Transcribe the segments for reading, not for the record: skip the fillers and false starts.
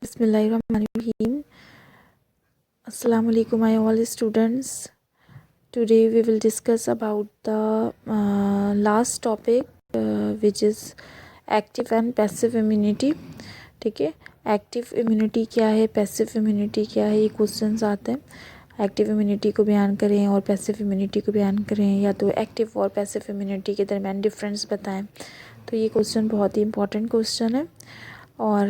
Bismillahirrahmanirrahim. Assalamu alaikum, my all students. Today we will discuss about the last topic, which is active and passive immunity. ठीक है, active immunity क्या है, passive immunity क्या है, ये questions आते हैं। एक्टिव इम्यूनिटी को बयान करें और पैसिव इम्यूनिटी को बयान करें, या तो एक्टिव और पैसिव इम्यूनिटी के दरमियान डिफरेंस बताएं। तो ये क्वेश्चन बहुत ही इंपॉर्टेंट क्वेश्चन है और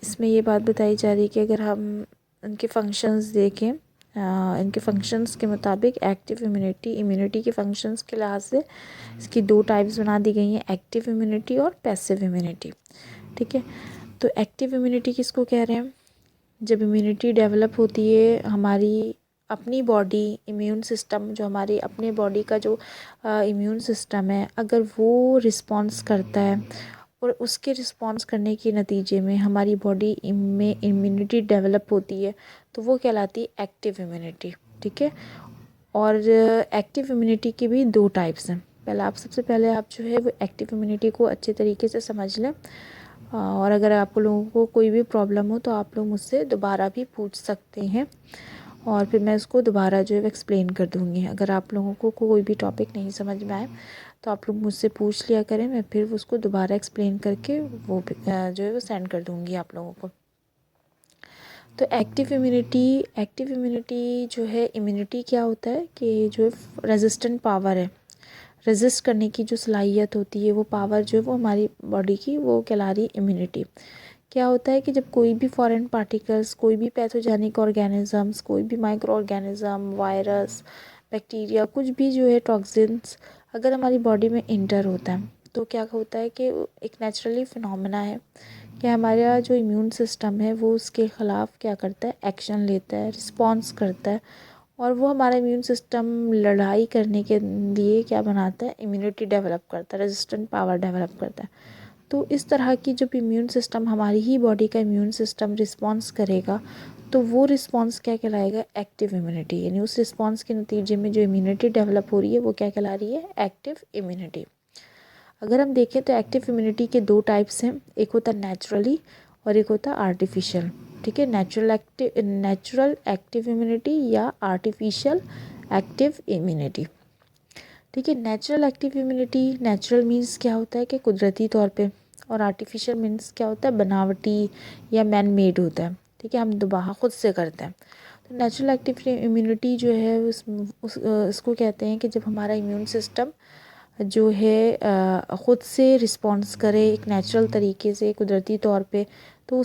इसमें ये बात बताई जा रही है कि अगर हम इनके फंक्शंस देखें, इनके फंक्शंस के मुताबिक एक्टिव इम्यूनिटी के फंक्शंस के लिहाज से इसकी दो टाइप्स बना दी गई हैं, एक्टिव इम्यूनिटी और पैसिव इम्यूनिटी। ठीक है, तो एक्टिव इम्यूनिटी किसको कह रहे हैं? जब इम्यूनिटी डेवलप होती है, हमारी अपनी बॉडी इम्यून सिस्टम, जो हमारी अपने बॉडी का जो इम्यून सिस्टम है, अगर वो रिस्पॉन्स करता है और उसके रिस्पॉन्स करने के नतीजे में हमारी बॉडी में इम्यूनिटी डेवलप होती है, तो वो कहलाती है एक्टिव इम्यूनिटी। ठीक है, और एक्टिव इम्यूनिटी की भी दो टाइप्स हैं। सबसे पहले आप जो है वो एक्टिव इम्यूनिटी को अच्छे तरीके से समझ लें, और अगर आप लोगों को कोई भी प्रॉब्लम हो तो आप लोग मुझसे दोबारा भी पूछ सकते हैं और फिर मैं उसको दोबारा जो है एक्सप्लेन कर दूँगी। अगर आप लोगों को कोई भी टॉपिक नहीं समझ में आए तो आप लोग मुझसे पूछ लिया करें, मैं फिर उसको दोबारा एक्सप्लेन करके वो जो है वो सेंड कर दूँगी आप लोगों को। तो एक्टिव इम्यूनिटी जो है, इम्यूनिटी क्या होता है कि जो रेजिस्टेंट पावर है, रेजिस्ट करने की जो सलाहियत होती है, वो पावर जो है वो हमारी बॉडी की, वो कहला रही है इम्यूनिटी। क्या होता है कि जब कोई भी फॉरेन पार्टिकल्स, कोई भी पैथोजेनिक ऑर्गेनिजम्स, कोई भी माइक्रो ऑर्गेनिज़म, वायरस, बैक्टीरिया, कुछ भी जो है टॉक्सिन्स अगर हमारी बॉडी में इंटर होता है, तो क्या होता है कि एक नेचुरली फिनोमेना है कि हमारा जो इम्यून सिस्टम है वो उसके ख़िलाफ़ क्या करता है, एक्शन लेता है, रिस्पॉन्स करता है, और वो हमारा इम्यून सिस्टम लड़ाई करने के लिए क्या बनाता है, इम्यूनिटी डेवलप करता है, रेजिस्टेंट पावर डेवलप करता है। तो इस तरह की जब इम्यून सिस्टम, हमारी ही बॉडी का इम्यून सिस्टम रिस्पॉन्स करेगा, तो वो रिस्पॉन्स क्या कहलाएगा, एक्टिव इम्यूनिटी। यानी उस रिस्पॉन्स के नतीजे में जो इम्यूनिटी डेवलप हो रही है वो क्या कहला रही है, एक्टिव इम्यूनिटी। अगर हम देखें तो एक्टिव इम्यूनिटी के दो टाइप्स हैं, एक होता है नेचुरली और एक होता है आर्टिफिशियल। ठीक है, नेचुरल एक्टिव इम्यूनिटी या आर्टिफिशियल एक्टिव इम्यूनिटी। ठीक है, natural active immunity, natural means क्या होता है कि कुदरती तौर पे, और आर्टिफिशियल मीन्स क्या होता है, बनावटी या मैन मेड होता है। ठीक है, हम दोबारा ख़ुद से करते हैं। तो नेचुरल एक्टिव इम्यूनिटी जो है उसको कहते हैं कि जब हमारा इम्यून सिस्टम जो है ख़ुद से रिस्पॉन्स करे एक नेचुरल तरीके से, कुदरती तौर पे, तो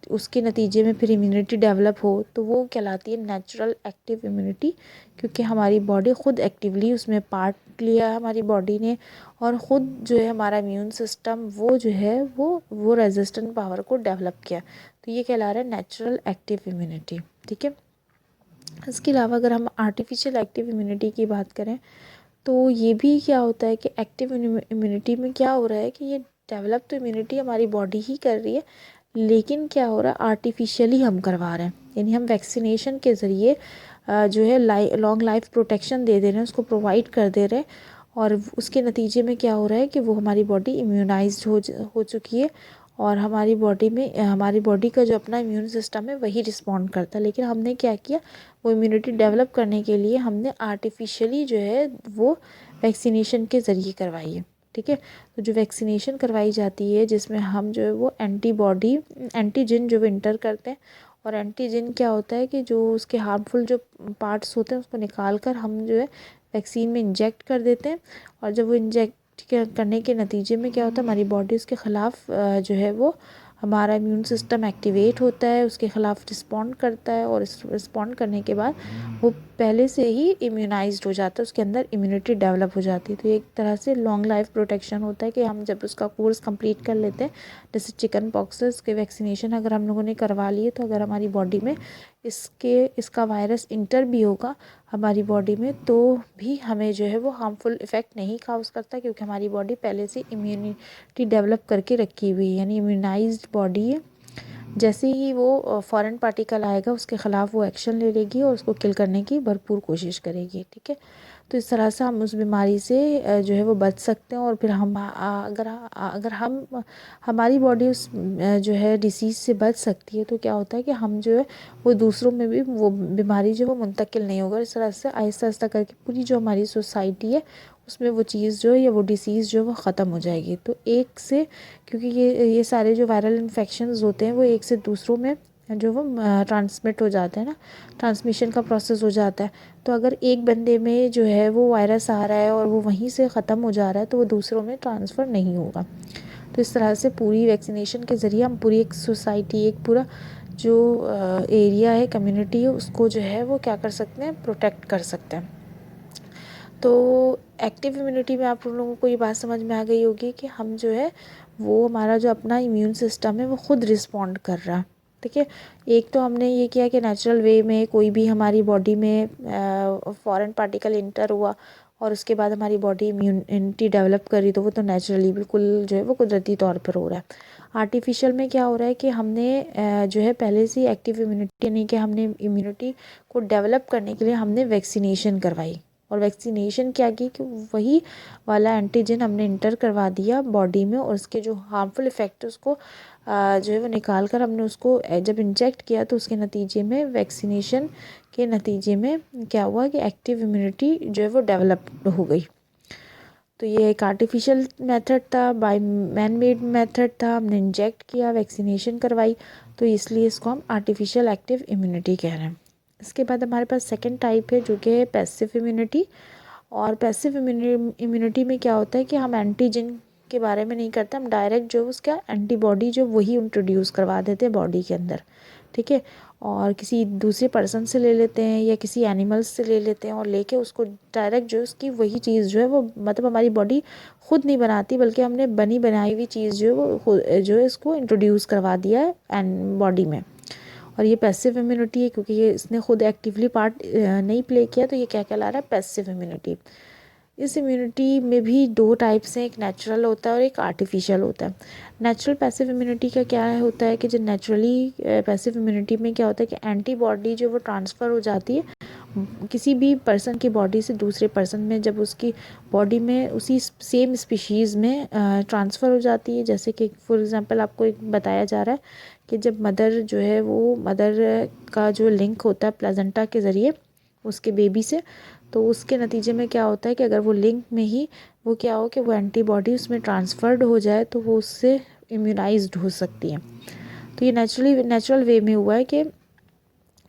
उसके नतीजे में फिर इम्यूनिटी डेवलप हो, तो वो कहलाती है नेचुरल एक्टिव इम्यूनिटी, क्योंकि हमारी बॉडी ख़ुद एक्टिवली उसमें पार्ट लिया है हमारी बॉडी ने, और ख़ुद जो है हमारा इम्यून सिस्टम वो जो है वो रेजिस्टेंट पावर को डेवलप किया, तो ये कहला रहा है नेचुरल एक्टिव इम्यूनिटी। ठीक है, इसके अलावा अगर हम आर्टिफिशियल एक्टिव इम्यूनिटी की बात करें, तो ये भी क्या होता है कि एक्टिव इम्यूनिटी में क्या हो रहा है कि ये डेवलप तो इम्यूनिटी हमारी बॉडी ही कर रही है, लेकिन क्या हो रहा है, आर्टिफिशियली हम करवा रहे हैं। यानी हम वैक्सीनेशन के ज़रिए जो है लॉन्ग लाइफ प्रोटेक्शन दे रहे हैं, उसको प्रोवाइड कर दे रहे हैं, और उसके नतीजे में क्या हो रहा है कि वो हमारी बॉडी इम्यूनाइज्ड हो चुकी है, और हमारी बॉडी में, हमारी बॉडी का जो अपना इम्यून सिस्टम है वही रिस्पॉन्ड करता है। लेकिन हमने क्या किया, वो इम्यूनिटी डेवलप करने के लिए हमने आर्टिफिशियली जो है वो वैक्सीनेशन के ज़रिए करवाई है। ठीक है, तो जो वैक्सीनेशन करवाई जाती है जिसमें हम जो है वो एंटीजन जो इंटर करते हैं, और एंटीजन क्या होता है कि जो उसके हार्मफुल जो पार्ट्स होते हैं उसको निकाल कर हम जो है वैक्सीन में इंजेक्ट कर देते हैं, और जब वो इंजेक्ट करने के नतीजे में क्या होता है, हमारी बॉडी उसके ख़िलाफ़ जो है वो हमारा इम्यून सिस्टम एक्टिवेट होता है, उसके ख़िलाफ़ रिस्पॉन्ड करता है, और इस रिस्पॉन्ड करने के बाद वो पहले से ही इम्यूनाइज्ड हो जाता है, उसके अंदर इम्यूनिटी डेवलप हो जाती है। तो एक तरह से लॉन्ग लाइफ प्रोटेक्शन होता है कि हम जब उसका कोर्स कंप्लीट कर लेते हैं, जैसे चिकन पॉक्सेस के वैक्सीनेशन अगर हम लोगों ने करवा लिए, तो अगर हमारी बॉडी में इसका वायरस इंटर भी होगा हमारी बॉडी में, तो भी हमें जो है वो हार्मफुल इफ़ेक्ट नहीं काउज़ करता, क्योंकि हमारी बॉडी पहले से इम्यूनिटी डेवलप करके रखी हुई है, यानी इम्यूनाइज्ड बॉडी है। जैसे ही वो फॉरेन पार्टिकल आएगा उसके ख़िलाफ़ वो एक्शन ले लेगी और उसको किल करने की भरपूर कोशिश करेगी। ठीक है, तो इस तरह से हम उस बीमारी से जो है वो बच सकते हैं। और फिर हम अगर हम हमारी बॉडी उस जो है डिसीज़ से बच सकती है तो क्या होता है कि हम जो है वो दूसरों में भी वो बीमारी जो है वो मुंतकिल नहीं होगा। इस तरह से आहिस्ता आहिस्ता करके पूरी जो हमारी सोसाइटी है उसमें वो चीज़ जो है या वो डिसीज़ जो है वो ख़त्म हो जाएगी। तो एक से, क्योंकि ये सारे जो वायरल इन्फेक्शंस होते हैं वो एक से दूसरों में जो वो ट्रांसमिट हो जाते हैं ना, ट्रांसमिशन का प्रोसेस हो जाता है। तो अगर एक बंदे में जो है वो वायरस आ रहा है और वो वहीं से ख़त्म हो जा रहा है तो वो दूसरों में ट्रांसफ़र नहीं होगा। तो इस तरह से पूरी वैक्सीनेशन के ज़रिए हम पूरी एक सोसाइटी, एक पूरा जो एरिया है, कम्युनिटी है, उसको जो है वो क्या कर सकते हैं, प्रोटेक्ट कर सकते हैं। तो एक्टिव इम्यूनिटी में आप लोगों को ये बात समझ में आ गई होगी कि हम जो है वो हमारा जो अपना इम्यून सिस्टम है वो खुद रिस्पॉन्ड कर रहा है। ठीक है, एक तो हमने ये किया कि नेचुरल वे में कोई भी हमारी बॉडी में फॉरेन पार्टिकल इंटर हुआ और उसके बाद हमारी बॉडी इम्यूनिटी डेवलप करी, तो वो तो नेचुरली बिल्कुल जो है वो कुदरती तौर पर हो रहा है। आर्टिफिशियल में क्या हो रहा है कि हमने जो है पहले से एक्टिव इम्यूनिटी, यानी कि हमने इम्यूनिटी को डेवलप करने के लिए हमने वैक्सीनेशन करवाई। और वैक्सीनेशन क्या की कि वही वाला एंटीजन हमने इंटर करवा दिया बॉडी में और उसके जो हार्मफुल इफ़ेक्ट उसको जो है वो निकाल कर हमने उसको जब इंजेक्ट किया तो उसके नतीजे में, वैक्सीनेशन के नतीजे में क्या हुआ कि एक्टिव इम्यूनिटी जो है वो डेवलप हो गई। तो ये एक आर्टिफिशियल मेथड था, बाय मैन मेड मेथड था, हमने इंजेक्ट किया, वैक्सीनेशन करवाई, तो इसलिए इसको हम आर्टिफिशियल एक्टिव इम्यूनिटी कह रहे हैं। इसके बाद हमारे पास सेकंड टाइप है जो कि है पैसिव इम्यूनिटी। और पैसिव इम्यूनिटी में क्या होता है कि हम एंटीजन के बारे में नहीं करते, हम डायरेक्ट जो उसका एंटीबॉडी जो वही इंट्रोड्यूस करवा देते हैं बॉडी के अंदर। ठीक है, और किसी दूसरे पर्सन से ले लेते हैं या किसी एनिमल्स से ले लेते हैं और लेके उसको डायरेक्ट जो उसकी वही चीज़ जो है वो, मतलब हमारी बॉडी खुद नहीं बनाती बल्कि हमने बनी बनाई हुई चीज़ जो है वो जो है इसको इंट्रोड्यूस करवा दिया है एंड बॉडी में। और ये पैसिव इम्यूनिटी है क्योंकि ये इसने खुद एक्टिवली पार्ट नहीं प्ले किया, तो ये क्या कहला रहा है, पैसिव इम्यूनिटी। इस इम्यूनिटी में भी दो टाइप्स हैं, एक नेचुरल होता है और एक आर्टिफिशियल होता है। नेचुरल पैसिव इम्यूनिटी का क्या होता है कि जो नेचुरली पैसिव इम्यूनिटी में क्या होता है कि एंटीबॉडी जो वो ट्रांसफ़र हो जाती है किसी भी पर्सन की बॉडी से दूसरे पर्सन में, जब उसकी बॉडी में उसी सेम स्पीशीज़ में ट्रांसफ़र हो जाती है। जैसे कि फॉर एग्जांपल आपको एक बताया जा रहा है कि जब मदर जो है वो मदर का जो लिंक होता है प्लेजेंटा के ज़रिए उसके बेबी से, तो उसके नतीजे में क्या होता है कि अगर वो लिंक में ही वो क्या हो कि वो एंटीबॉडी उसमें ट्रांसफ़र्ड हो जाए तो वो उससे इम्यूनाइज्ड हो सकती है। तो ये नेचुरल वे में हुआ है कि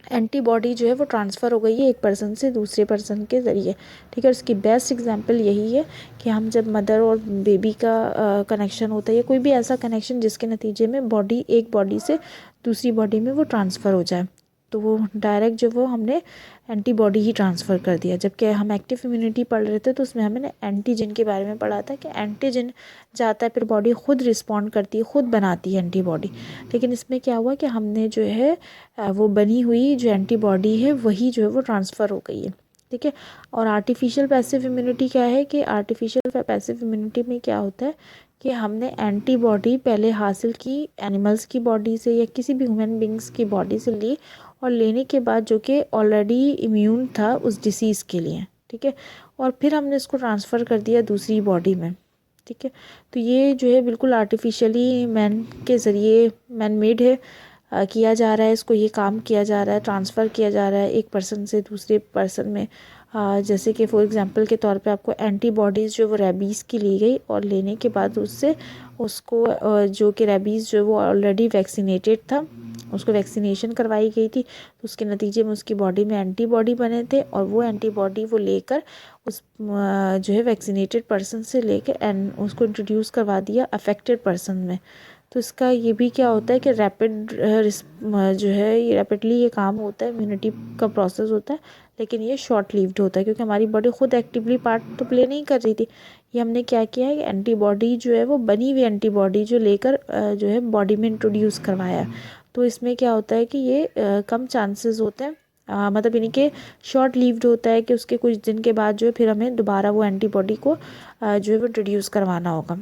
एंटीबॉडी जो है वो ट्रांसफ़र हो गई है एक पर्सन से दूसरे पर्सन के ज़रिए। ठीक है, उसकी बेस्ट एग्जांपल यही है कि हम जब मदर और बेबी का कनेक्शन होता है या कोई भी ऐसा कनेक्शन जिसके नतीजे में बॉडी एक बॉडी से दूसरी बॉडी में वो ट्रांसफ़र हो जाए, तो वो डायरेक्ट जो वो हमने एंटीबॉडी ही ट्रांसफ़र कर दिया। जबकि हम एक्टिव इम्यूनिटी पढ़ रहे थे तो उसमें हमने एंटीजन के बारे में पढ़ा था कि एंटीजन जाता है फिर बॉडी खुद रिस्पॉन्ड करती है, खुद बनाती है एंटीबॉडी। लेकिन इसमें क्या हुआ कि हमने जो है वो बनी हुई जो एंटीबॉडी है वही जो है वो ट्रांसफ़र हो गई है। ठीक है, और आर्टिफिशियल पैसिव इम्यूनिटी क्या है कि आर्टिफिशियल पैसिव इम्यूनिटी में क्या होता है कि हमने एंटीबॉडी पहले हासिल की एनिमल्स की बॉडी से या किसी भी ह्यूमन बींग्स की बॉडी से ली, और लेने के बाद जो कि ऑलरेडी इम्यून था उस डिसीज़ के लिए। ठीक है, और फिर हमने इसको ट्रांसफ़र कर दिया दूसरी बॉडी में। ठीक है, तो ये जो है बिल्कुल आर्टिफिशियली मैन के ज़रिए मैन मेड है, किया जा रहा है, इसको ये काम किया जा रहा है, ट्रांसफ़र किया जा रहा है एक पर्सन से दूसरे पर्सन में। जैसे कि फॉर एग्जांपल के तौर पे आपको एंटीबॉडीज़ जो वो रेबीज़ की ली गई और लेने के बाद उससे उसको जो कि रेबीज़ जो वो ऑलरेडी वैक्सीनेटेड था उसको वैक्सीनेशन करवाई गई थी, तो उसके नतीजे में उसकी बॉडी में एंटीबॉडी बने थे और वो एंटीबॉडी वो लेकर उस जो है वैक्सीनेटेड पर्सन से लेकर एंड उसको इंट्रोड्यूस करवा दिया अफेक्टेड पर्सन में। तो इसका ये भी क्या होता है कि रैपिड जो है ये रैपिडली ये काम होता है, इम्यूनिटी का प्रोसेस होता है, लेकिन ये शॉर्ट लिव्ड होता है क्योंकि हमारी बॉडी खुद एक्टिवली पार्ट तो प्ले नहीं कर रही थी। ये हमने क्या किया है कि एंटीबॉडी जो है वो बनी हुई एंटीबॉडी जो लेकर जो है बॉडी में इंट्रोड्यूस करवाया। तो इसमें क्या होता है कि ये कम चांसेस होते हैं, मतलब यानी कि शॉर्ट लिव्ड होता है कि उसके कुछ दिन के बाद जो है फिर हमें दोबारा वो एंटीबॉडी को जो है वो इंट्रोड्यूस करवाना होगा।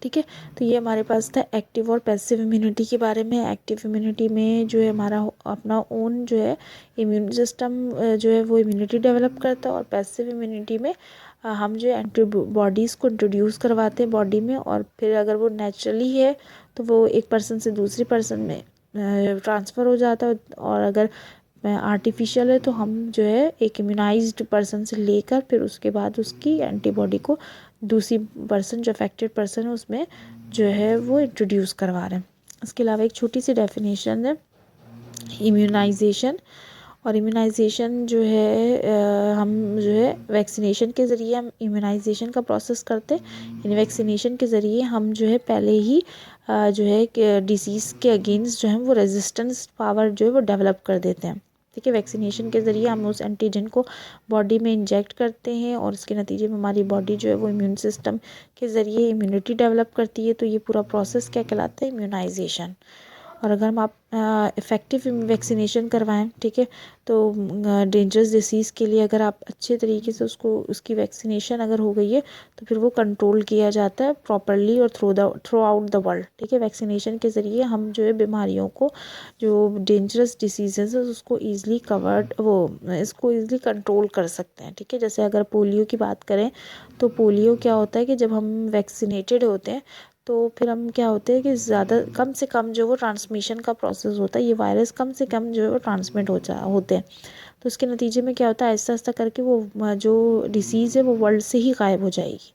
ठीक है। तो ये हमारे पास था एक्टिव और पैसिव इम्यूनिटी के बारे में। एक्टिव इम्यूनिटी में जो है हमारा अपना ओन जो है इम्यून सिस्टम जो है वो इम्यूनिटी डेवलप करता है, और पैसिव इम्यूनिटी में हम जो है एंटीबॉडीज़ को इंट्रोड्यूस करवाते हैं बॉडी में, और फिर अगर वो नेचुरली है तो वो एक पर्सन से दूसरी पर्सन में ट्रांसफ़र हो जाता है, और अगर आर्टिफिशियल है तो हम जो है एक इम्यूनाइज्ड पर्सन से लेकर फिर उसके बाद उसकी एंटीबॉडी को दूसरी पर्सन जो अफेक्टेड पर्सन है उसमें जो है वो इंट्रोड्यूस करवा रहे हैं। इसके अलावा एक छोटी सी डेफिनेशन है इम्यूनाइजेशन। और इम्यूनाइजेशन जो है हम जो है वैक्सीनेशन के ज़रिए हम इम्यूनाइजेशन का प्रोसेस करते हैं। यानी वैक्सीनेशन के ज़रिए हम जो है पहले ही जो है डिसीज़ के अगेंस्ट जो है वो रेजिस्टेंस पावर जो है वो डेवलप कर देते हैं। ठीक है, वैक्सीनेशन के ज़रिए हम उस एंटीजन को बॉडी में इंजेक्ट करते हैं, और इसके नतीजे में हमारी बॉडी जो है वो इम्यून सिस्टम के ज़रिए इम्यूनिटी डेवलप करती है। तो ये पूरा प्रोसेस क्या कहलाता है? इम्यूनाइजेशन। और अगर हम आप इफ़ेक्टिव वैक्सीनेशन करवाएं, ठीक है, तो डेंजरस डिसीज़ के लिए अगर आप अच्छे तरीके से उसकी वैक्सीनेशन अगर हो गई है तो फिर वो कंट्रोल किया जाता है प्रॉपरली और थ्रू आउट द वर्ल्ड। ठीक है, वैक्सीनेशन के ज़रिए हम जो है बीमारियों को, जो डेंजरस डिसीजेज है उसको ईज़िली इसको ईज़िली कंट्रोल कर सकते हैं। ठीक है, जैसे अगर पोलियो की बात करें तो पोलियो क्या होता है कि जब हम वैक्सीनेटेड होते हैं तो फिर हम क्या होते हैं कि कम से कम जो वो ट्रांसमिशन का प्रोसेस होता है, ये वायरस कम से कम जो है वो ट्रांसमिट होते हैं। तो उसके नतीजे में क्या होता है, आहिस्ता आहिस्ता करके वो जो डिसीज़ है वो वर्ल्ड से ही गायब हो जाएगी।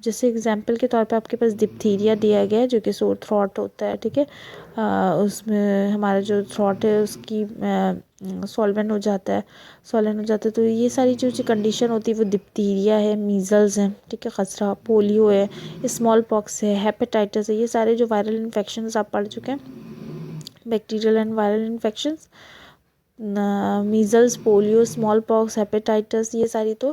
जैसे एग्जांपल के तौर पे आपके पास डिप्थीरिया दिया गया है जो कि सोर थ्रॉट होता है। ठीक है, उसमें हमारा जो थ्रॉट है उसकी सॉल्वेंट हो जाता है। तो ये सारी जो कंडीशन होती है वो डिप्थीरिया है, मीज़ल्स हैं, ठीक है, खसरा, पोलियो है, स्मॉल पॉक्स है, हेपेटाइटिस है। ये सारे जो वायरल इन्फेक्शंस आप पढ़ चुके हैं, bacterial and viral infections, measles, polio, small pox, hepatitis, ये सारी तो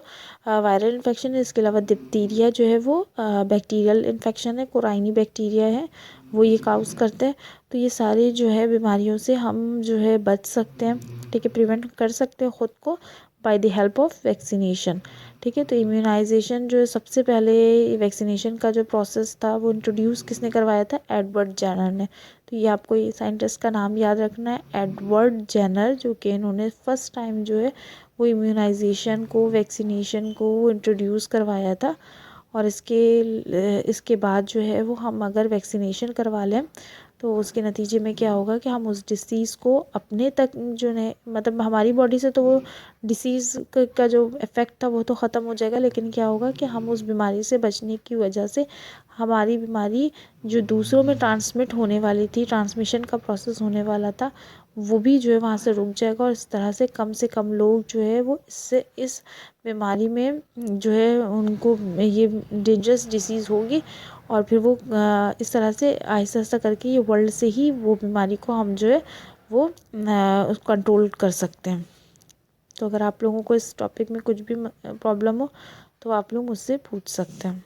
वायरल इन्फेक्शन है। इसके अलावा डिप्थीरिया जो है वो बैक्टीरियल इन्फेक्शन है, कोराइनी बैक्टीरिया है, वो ये काउज करते हैं। तो ये सारे जो है बीमारियों से हम जो है बच सकते हैं। ठीक है, प्रिवेंट कर सकते हैं ख़ुद को by the help of vaccination. ठीक है, तो इम्यूनाइजेशन जो है सबसे पहले वैक्सीनेशन का जो प्रोसेस था वो इंट्रोड्यूस किसने करवाया था? एडवर्ड जेनर ने। तो ये आपको ये साइंटिस्ट का नाम याद रखना है, एडवर्ड जेनर, जो कि इन्होंने फर्स्ट टाइम जो है वो इम्यूनाइजेशन को, वैक्सीनेशन को इंट्रोड्यूस करवाया था। और इसके बाद जो है वो हम अगर वैक्सीनेशन करवा लें तो उसके नतीजे में क्या होगा कि हम उस डिसीज़ को अपने तक जो है, मतलब हमारी बॉडी से तो वो डिसीज़ का जो इफ़ेक्ट था वो तो ख़त्म हो जाएगा, लेकिन क्या होगा कि हम उस बीमारी से बचने की वजह से हमारी बीमारी जो दूसरों में ट्रांसमिट होने वाली थी, ट्रांसमिशन का प्रोसेस होने वाला था, वो भी जो है वहाँ से रुक जाएगा। और इस तरह से कम लोग जो है वो इस बीमारी में जो है उनको ये डेंजरस डिसीज़ होगी, और फिर वो इस तरह से आहिस्ता आहिस्ता करके ये वर्ल्ड से ही वो बीमारी को हम जो है वो कंट्रोल कर सकते हैं। तो अगर आप लोगों को इस टॉपिक में कुछ भी प्रॉब्लम हो तो आप लोग मुझसे पूछ सकते हैं।